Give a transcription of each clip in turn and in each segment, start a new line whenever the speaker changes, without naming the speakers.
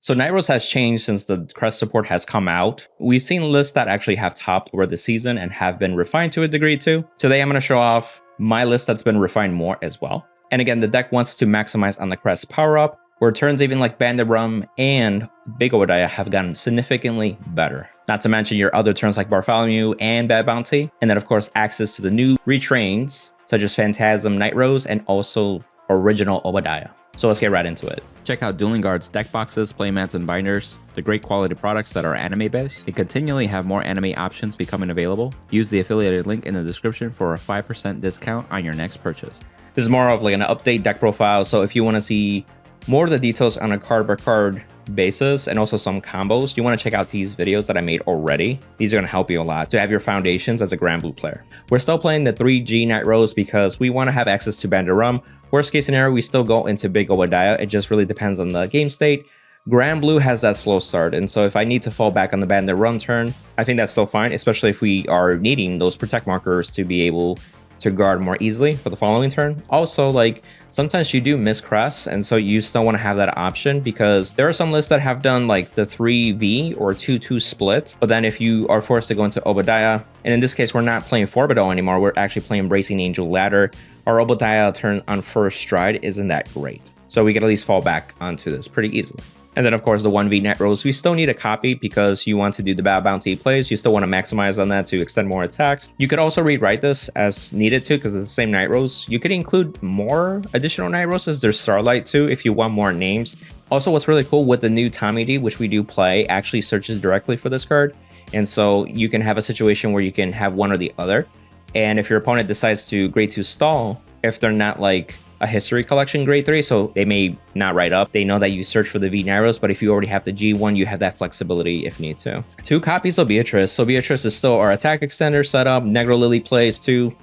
So Nightrose has changed since the Crest support has come out. We've seen lists that actually have topped over the season and have been refined to a degree too. Today I'm going to show off my list that's been refined more as well. And again, the deck wants to maximize on the Crest power up, where turns even like Bandit Rum and Big Obadiah have gotten significantly better. Not to mention your other turns like Bartholomew and Bad Bounty, and then of course access to the new retrains such as Phantasm, Nightrose, and also original Obadiah. So let's get right into it. Check out Dueling Guard's deck boxes, playmats, and binders, the great quality products that are anime based. They continually have more anime options becoming available. Use the affiliated link in the description for a 5% discount on your next purchase. This is more of like an update deck profile, so if you want to see more of the details on a card by card basis and also some combos, you want to check out these videos that I made already. These are going to help you a lot to have your foundations as a Granblue player. We're still playing the 3G Nightrose because we want to have access to Bandit Rum. Worst case scenario, we still go into Big Obadiah. It just really depends on the game state. Granblue has that slow start, and so if I need to fall back on the Bandit Rum turn, I think that's still fine, especially if we are needing those protect markers to be able to guard more easily for the following turn. Also, like, sometimes you do miss crests, and so you still want to have that option because there are some lists that have done like the 3V or 2-2 splits, but then if you are forced to go into Obadiah, and in this case we're not playing Forbidal anymore, we're actually playing Bracing Angel Ladder, our Obadiah turn on first stride isn't that great. So we can at least fall back onto this pretty easily. And then of course the 1V Nightrose, we still need a copy because you want to do the Bad Bounty plays. You still want to maximize on that to extend more attacks. You could also rewrite this as needed to because it's the same Nightrose. You could include more additional Nightroses. There's Starlight too if you want more names. Also, what's really cool with the new Tommy D, which we do play, actually searches directly for this card. And so you can have a situation where you can have one or the other. And if your opponent decides to grade 2 stall, if they're not like a history collection grade 3, so they may not write up. They know that you search for the V Nightrose, but if you already have the G1, you have that flexibility if need to. 2 copies of Beatrice. So Beatrice is still our attack extender setup. Negro Lily plays too.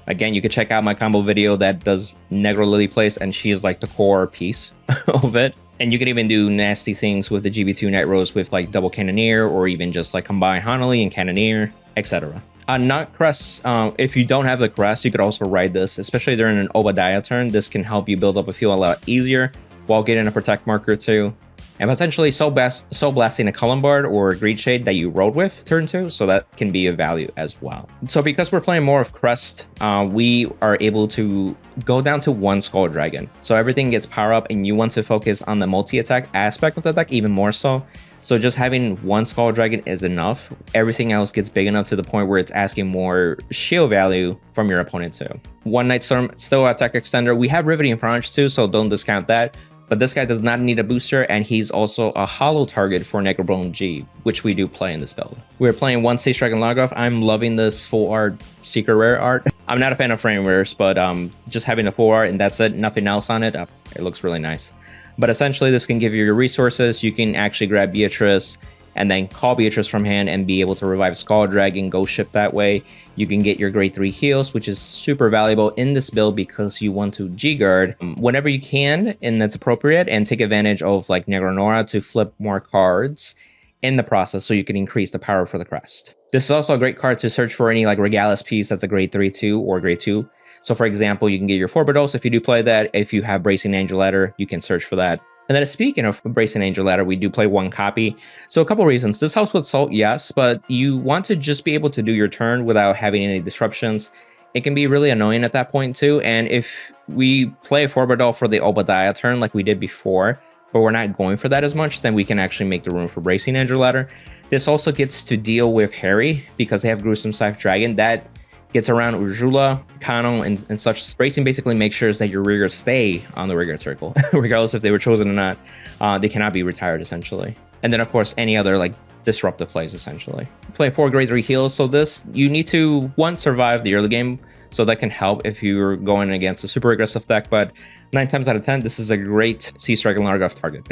Again, you can check out my combo video that does Negro Lily plays, and she is like the core piece of it. And you can even do nasty things with the GB2 Nightrose with like double Cannoneer, or even just like combine Hanali and Cannoneer, etc. Not Crest, if you don't have the Crest, you could also ride this, especially during an Obadiah turn. This can help you build up a field a lot easier while getting a protect marker too. And potentially soul blasting a Columbard or a Greed Shade that you rode with turn 2, so that can be of value as well. So because we're playing more of Crest, we are able to go down to 1 Skull Dragon. So everything gets power up and you want to focus on the multi-attack aspect of the deck even more so. So just having 1 Skull Dragon is enough. Everything else gets big enough to the point where it's asking more shield value from your opponent too. 1 Night Storm, still attack extender. We have Riveting Frange too, so don't discount that. But this guy does not need a booster, and he's also a hollow target for Necrobone G, which we do play in this build. We're playing 1 Sea Dragon Logoff. I'm loving this full art, secret rare art. I'm not a fan of frame rares, but just having the full art and that's it, nothing else on it, it looks really nice. But essentially, this can give you your resources. You can actually grab Beatrice and then call Beatrice from hand and be able to revive Skull Dragon, go ship that way. You can get your grade 3 heals, which is super valuable in this build because you want to G-Guard whenever you can and that's appropriate, and take advantage of like Negronora to flip more cards in the process so you can increase the power for the Crest. This is also a great card to search for any like Regalis piece that's a grade 3/2 or grade 2. So for example, you can get your Forbidos if you do play that. If you have Bracing Angel Ladder, you can search for that. And then speaking of Bracing Angel Ladder, we do play 1 copy. So a couple reasons. This helps with Salt, yes, but you want to just be able to do your turn without having any disruptions. It can be really annoying at that point too. And if we play Forbidal for the Obadiah turn like we did before, but we're not going for that as much, then we can actually make the room for Bracing Angel Ladder. This also gets to deal with Harry because they have Gruesome Scythe Dragon. That gets around Urjula, Kano, and such. Bracing basically makes sure that your riggers stay on the rigger circle, regardless if they were chosen or not. They cannot be retired, essentially. And then, of course, any other like disruptive plays, essentially. Playing 4 grade 3 heals, so this, you need to, 1, survive the early game, so that can help if you're going against a super aggressive deck, but 9 times out of 10, this is a great Sea Strike and Largoth target.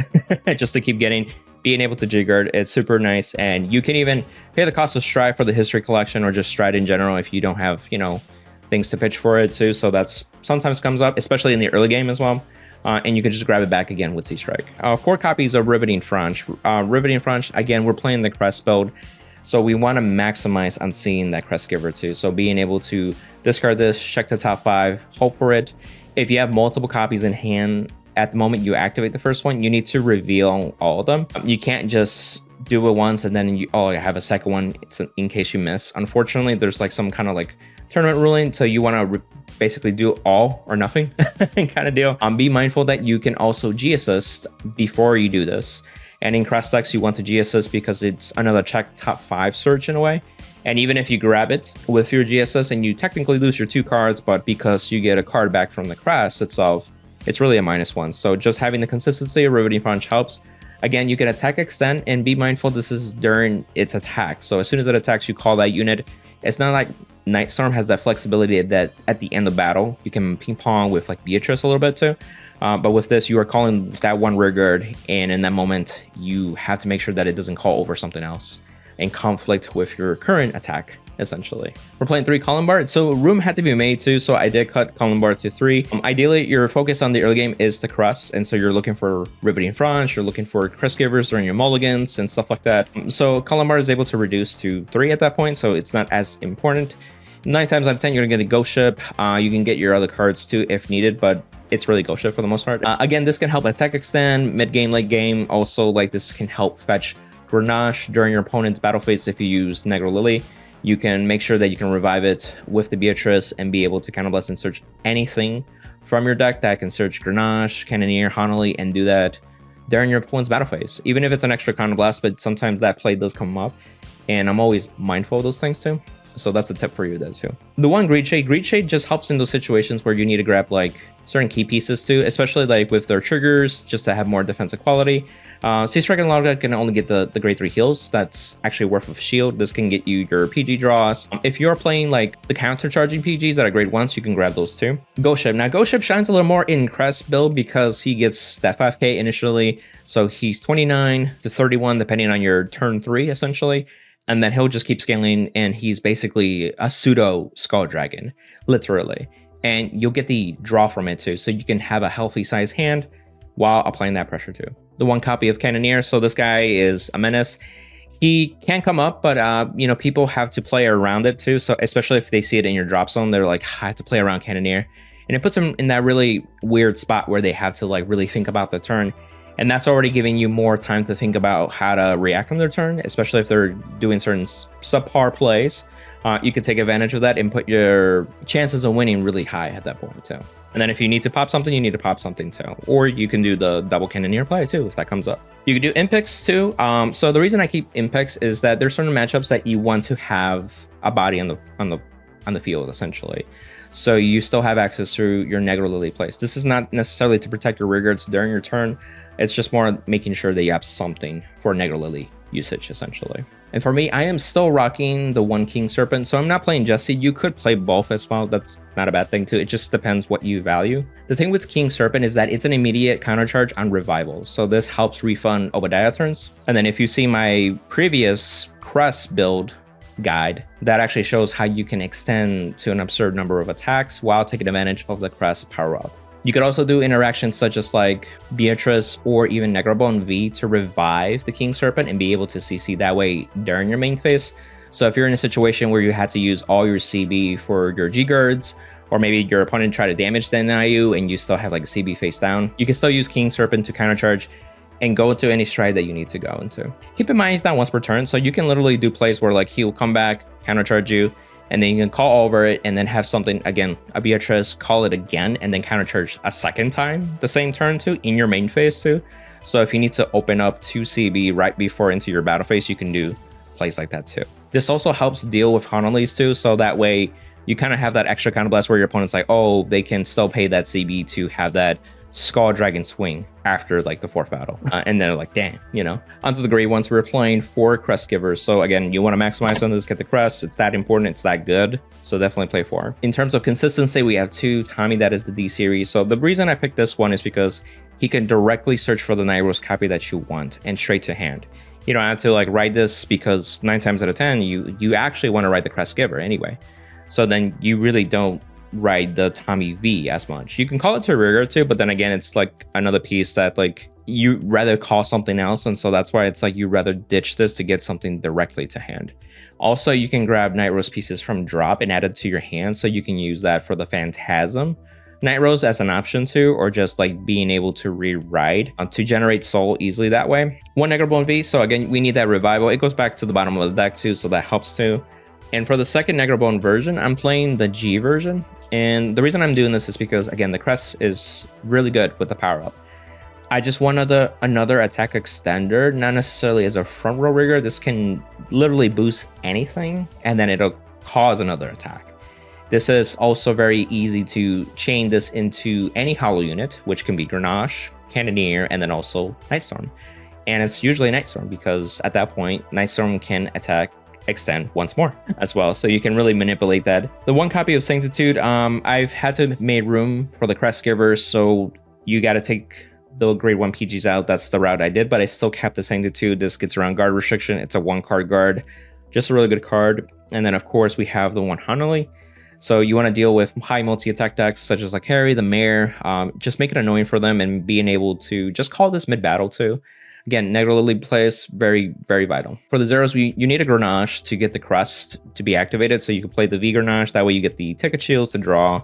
Just to keep being able to G-Guard, it's super nice, and you can even pay the cost of Stride for the history collection or just Stride in general if you don't have, you know, things to pitch for it too. So that's sometimes comes up, especially in the early game as well. And you can just grab it back again with Sea Strike. 4 copies of Riveting Frange. Riveting Frange, again, we're playing the Crest build, so we want to maximize on seeing that Crest Giver too. So being able to discard this, check the top 5, hope for it. If you have multiple copies in hand, at the moment you activate the first one, you need to reveal all of them. You can't just do it once and then I have a second one in case you miss. Unfortunately, there's like some kind of like tournament ruling, so you want to basically do all or nothing kind of deal. Be mindful that you can also G assist before you do this. And in Crest decks, you want to G assist because it's another check top 5 search in a way. And even if you grab it with your G assist and you technically lose your 2 cards, but because you get a card back from the Crest itself, it's really a -1. So just having the consistency of Riveting Fronge helps. Again, you can attack extend and be mindful this is during its attack. So as soon as it attacks, you call that unit. It's not like Nightstorm has that flexibility that at the end of battle, you can ping pong with like Beatrice a little bit too. But with this, you are calling that one rear guard, and in that moment, you have to make sure that it doesn't call over something else and conflict with your current attack, essentially. We're playing 3 Columbard, so room had to be made too, so I did cut Columbard to 3. Ideally, your focus on the early game is the Crest, and so you're looking for Riveting Fronge, you're looking for Crest Givers during your mulligans and stuff like that. So Columbard is able to reduce to 3 at that point, so it's not as important. 9 times out of 10, you're gonna get a Ghost Ship. You can get your other cards too if needed, but it's really Ghost Ship for the most part. Again, this can help attack extend, mid-game, late game. Also, like this can help fetch Grenache during your opponent's battle phase if you use Negro Lily. You can make sure that you can revive it with the Beatrice and be able to counterblast and search anything from your deck that can search Grenache, Cannoneer, Honolly, and do that during your opponent's battle phase. Even if it's an extra counterblast, but sometimes that play does come up, and I'm always mindful of those things too. So that's a tip for you there too. The one Greed Shade just helps in those situations where you need to grab like certain key pieces too, especially like with their triggers, just to have more defensive quality. Sea Strike and Logdeck can only get the grade 3 heals. That's actually worth of shield. This can get you your PG draws. If you're playing like the counter-charging PGs that are grade 1s, you can grab those too. Ghost Ship. Now, Ghost Ship shines a little more in Crest build because he gets that 5k initially. So he's 29 to 31, depending on your turn 3, essentially. And then he'll just keep scaling, and he's basically a pseudo Skull Dragon, literally. And you'll get the draw from it too, so you can have a healthy size hand while applying that pressure too. The one copy of Cannoneer, so this guy is a menace. He can come up, but you know, people have to play around it too. So especially if they see it in your drop zone, they're like, I have to play around Cannoneer. And it puts them in that really weird spot where they have to like really think about the turn. And that's already giving you more time to think about how to react on their turn, especially if they're doing certain subpar plays. You can take advantage of that and put your chances of winning really high at that point too. And then if you need to pop something, you need to pop something too. Or you can do the double Cannoneer play too, if that comes up. You can do Impex too. So the reason I keep Impex is that there's certain matchups that you want to have a body on the field, essentially. So you still have access through your Negro Lily plays. This is not necessarily to protect your rearguards during your turn. It's just more making sure that you have something for Negro Lily usage, essentially. And for me, I am still rocking the 1 King Serpent, so I'm not playing Jesse. You could play both as well. That's not a bad thing too. It just depends what you value. The thing with King Serpent is that it's an immediate countercharge on revival. So this helps refund Obadiah turns. And then if you see my previous Crest build guide, that actually shows how you can extend to an absurd number of attacks while taking advantage of the Crest power up. You could also do interactions such as like Beatrice or even Negrabone V to revive the King Serpent and be able to CC that way during your main phase. So if you're in a situation where you had to use all your CB for your G-Guards, or maybe your opponent tried to damage deny you and you still have like a CB face down, you can still use King Serpent to countercharge and go into any stride that you need to go into. Keep in mind he's down once per turn, so you can literally do plays where like he'll come back, countercharge you, and then you can call over it and then have something, again, a Beatrice, call it again, and then countercharge a second time the same turn too, in your main phase too. So if you need to open up 2 CB right before into your battle phase, you can do plays like that too. This also helps deal with Honolly's too, so that way you kind of have that extra counterblast where your opponent's like, oh, they can still pay that CB to have that Skull Dragon swing after like the 4th battle. And then like, damn, you know. Onto the grade ones, we're playing 4 Crest Givers. So again, you want to maximize on this, get the Crest. It's that important, it's that good. So definitely play 4. In terms of consistency, we have 2. Tommy, that is the D series. So the reason I picked this one is because he can directly search for the Nightrose copy that you want and straight to hand. You don't have to like write this because 9 times out of 10, you actually want to write the Crest Giver anyway. So then you really don't write the Tommy V as much. You can call it to rearguard too, but then again, it's like another piece that like you rather call something else, and so that's why it's like you rather ditch this to get something directly to hand. Also, you can grab Nightrose pieces from drop and add it to your hand, so you can use that for the Phantasm Nightrose as an option too, or just like being able to re-ride to generate soul easily that way. One Negrabone V, so again, we need that revival. It goes back to the bottom of the deck too, so that helps too. And for the second Negrabone version, I'm playing the G version. And the reason I'm doing this is because, again, the crest is really good with the power-up. I just wanted another attack extender, not necessarily as a front row rigger. This can literally boost anything, and then it'll cause another attack. This is also very easy to chain this into any hollow unit, which can be Grenache, Cannoneer, and then also Nightstorm. And it's usually Nightstorm because at that point, Nightstorm can attack extend once more as well, so you can really manipulate that. The one copy of Sanctitude, I've had to make room for the Crest Givers, so you got to take the grade 1 PGs out. That's the route I did, but I still kept the Sanctitude. This gets around guard restriction. It's a 1-card guard, just a really good card. And then of course we have the one Hanali. So you want to deal with high multi-attack decks such as like Harry, the Mayor, just make it annoying for them, and being able to just call this mid-battle too. Again, Negra Lily plays very, very vital. For the zeros, you need a Grenache to get the crest to be activated, so you can play the V Grenache. That way you get the ticket shields to draw.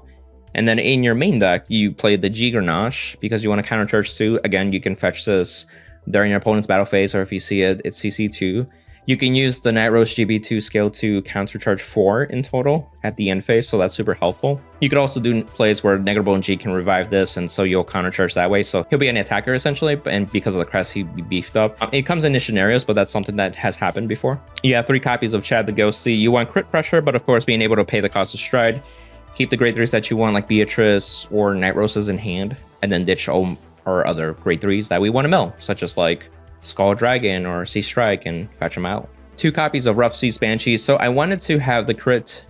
And then in your main deck, you play the G Grenache because you want to countercharge 2. Again, you can fetch this during your opponent's battle phase, or if you see it, it's CC2. You can use the Nightrose GB2 scale to countercharge 4 in total at the end phase, so that's super helpful. You could also do plays where Negrabone G can revive this, and so you'll countercharge that way. So he'll be an attacker essentially, and because of the crest, he'd be beefed up. It comes in niche scenarios, but that's something that has happened before. You have 3 copies of Chad the Ghosty. You want crit pressure, but of course being able to pay the cost of stride. Keep the grade 3s that you want, like Beatrice or Nightroses in hand, and then ditch all our other grade 3s that we want to mill, such as like Skull Dragon or Sea Strike, and fetch them out. 2 copies of Rough Seas Banshees. So I wanted to have the crit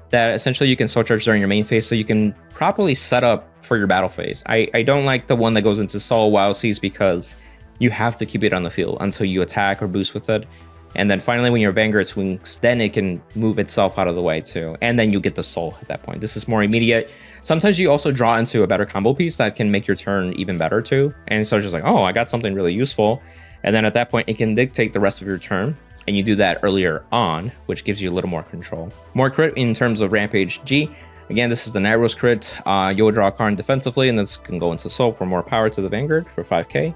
that essentially you can soul charge during your main phase, so you can properly set up for your battle phase. I don't like the one that goes into Soul Wild Seas because you have to keep it on the field until you attack or boost with it. And then finally when your Vanguard swings, then it can move itself out of the way too. And then you get the soul at that point. This is more immediate. Sometimes you also draw into a better combo piece that can make your turn even better too. And so it's just like, oh, I got something really useful. And then at that point, it can dictate the rest of your turn. And you do that earlier on, which gives you a little more control. More crit in terms of Rampage G. Again, this is the Nightrose crit. You'll draw a card defensively, and this can go into Soul for more power to the Vanguard for 5k.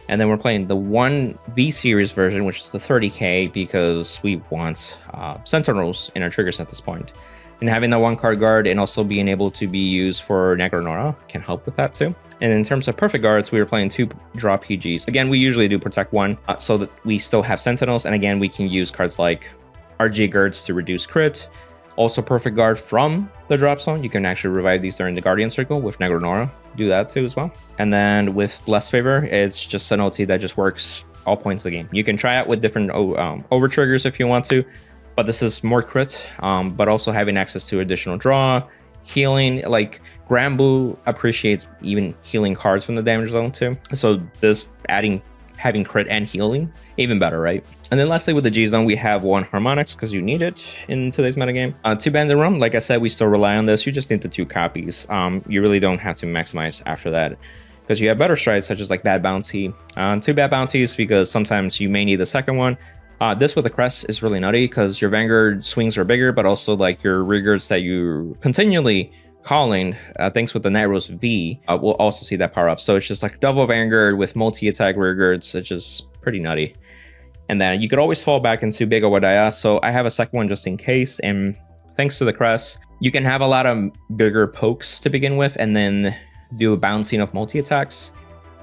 And then we're playing the 1 V Series version, which is the 30k, because we want Sentinels in our triggers at this point. And having that 1-card guard and also being able to be used for Negranora can help with that too. And in terms of perfect guards, we were playing 2 draw PGs. Again, we usually do protect 1 so that we still have Sentinels. And again, we can use cards like RG guards to reduce crit. Also perfect guard from the drop zone. You can actually revive these during the Guardian Circle with Negranora. Do that too as well. And then with Blessed Favor, it's just an OT that just works all points of the game. You can try out with different over triggers if you want to, but this is more crit, but also having access to additional draw, healing. Like Granblue appreciates even healing cards from the damage zone too. So this having crit and healing, even better, right? And then lastly with the G zone, we have 1 Harmonics because you need it in today's metagame. 2 Bandit Rum, like I said, we still rely on this. You just need the 2 copies. You really don't have to maximize after that because you have better strides such as like Bad Bounty. 2 Bad Bounties because sometimes you may need the second one. This with the crest is really nutty because your Vanguard swings are bigger, but also like your riggers that you continually calling, thanks with the Nightrose V, we'll also see that power up. So it's just like double Vanguard with multi-attack rearguards. It's just pretty nutty. And then you could always fall back into Big Obadiah. So I have a second one just in case. And thanks to the crest, you can have a lot of bigger pokes to begin with and then do a bouncing of multi-attacks.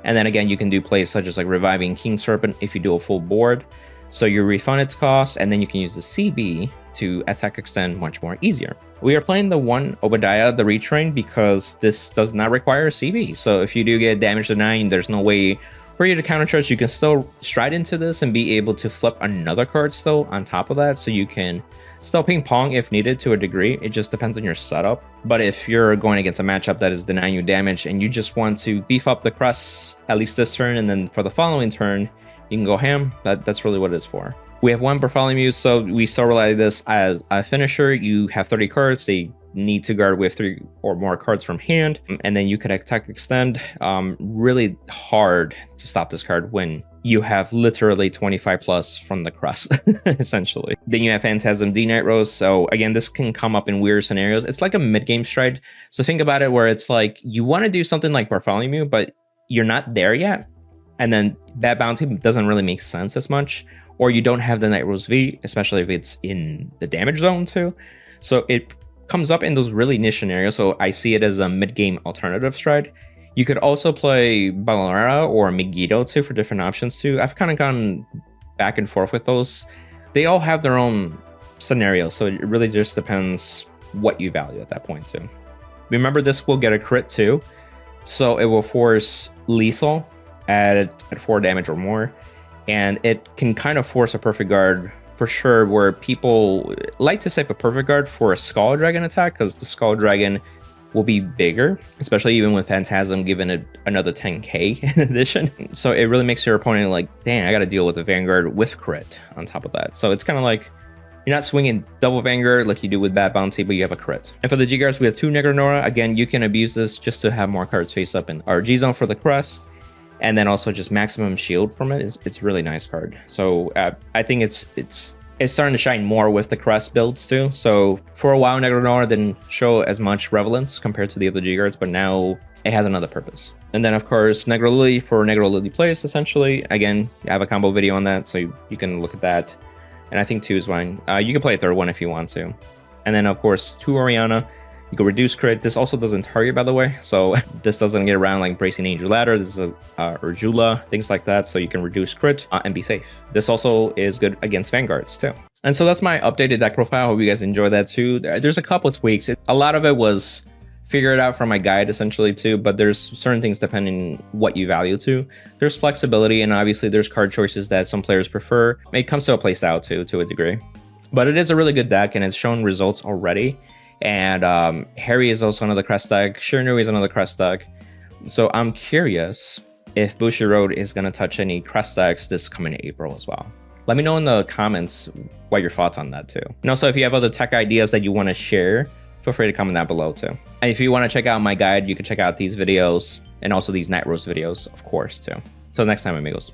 And then again, you can do plays such as like reviving King Serpent if you do a full board. So you refund its cost, and then you can use the CB to attack extend much more easier. We are playing the 1 Obadiah, the retrain, because this does not require a CB. So if you do get damage to 9, there's no way for you to countercharge. You can still stride into this and be able to flip another card still on top of that. So you can still ping pong if needed to a degree. It just depends on your setup. But if you're going against a matchup that is denying you damage and you just want to beef up the crest at least this turn, and then for the following turn, you can go ham. That's really what it is for. We have 1 Bartholomew, so we still rely on this as a finisher. You have 30 cards, they need to guard with 3 or more cards from hand, and then you could attack extend. Really hard to stop this card when you have literally 25 plus from the crest, essentially. Then you have Phantasm D Nightrose. So again, this can come up in weird scenarios. It's like a mid-game stride. So think about it where it's like you want to do something like Bartholomew, but you're not there yet. And then that bounty doesn't really make sense as much. Or you don't have the Nightrose V, especially if it's in the damage zone too. So it comes up in those really niche scenarios. So I see it as a mid-game alternative stride. You could also play Balara or Megiddo too for different options too. I've kind of gone back and forth with those. They all have their own scenarios, so it really just depends what you value at that point too. Remember, this will get a crit too, so it will force lethal at 4 damage or more, and it can kind of force a perfect guard for sure, where people like to save a perfect guard for a Skull Dragon attack, because the Skull Dragon will be bigger, especially even with Phantasm giving it another 10k in addition. So it really makes your opponent like, dang, I gotta deal with the Vanguard with crit on top of that. So it's kind of like, you're not swinging double Vanguard like you do with Bad Bounty, but you have a crit. And for the G-Guards, we have 2 Negronora. Again, you can abuse this just to have more cards face up in our G-Zone for the crest, and then also just maximum shield from it. It's really nice card. So I think it's starting to shine more with the crest builds too. So for a while, Negronora didn't show as much relevance compared to the other G-Guards, but now it has another purpose. And then of course, Negro Lily for Negro Lily plays essentially. Again, I have a combo video on that, so you can look at that. And I think 2 is fine. You can play a 3rd one if you want to. And then of course, 2 Oriana. You can reduce crit. This also doesn't target, by the way. So this doesn't get around like Bracing Angel Ladder. This is a Urjula, things like that. So you can reduce crit and be safe. This also is good against Vanguards too. And so that's my updated deck profile. Hope you guys enjoy that too. There's a couple of tweaks. A lot of it was figured out from my guide essentially too, but there's certain things depending what you value to. There's flexibility, and obviously there's card choices that some players prefer. It comes to a play style too, to a degree. But it is a really good deck, and it's shown results already. And Harry is also another crest deck. Shiranui is another crest deck. So I'm curious if Bushiroad is going to touch any crest decks this coming April as well. Let me know in the comments what your thoughts on that too. And also, if you have other tech ideas that you want to share, feel free to comment down below too. And if you want to check out my guide, you can check out these videos and also these Nightrose videos, of course, too. Till next time, amigos.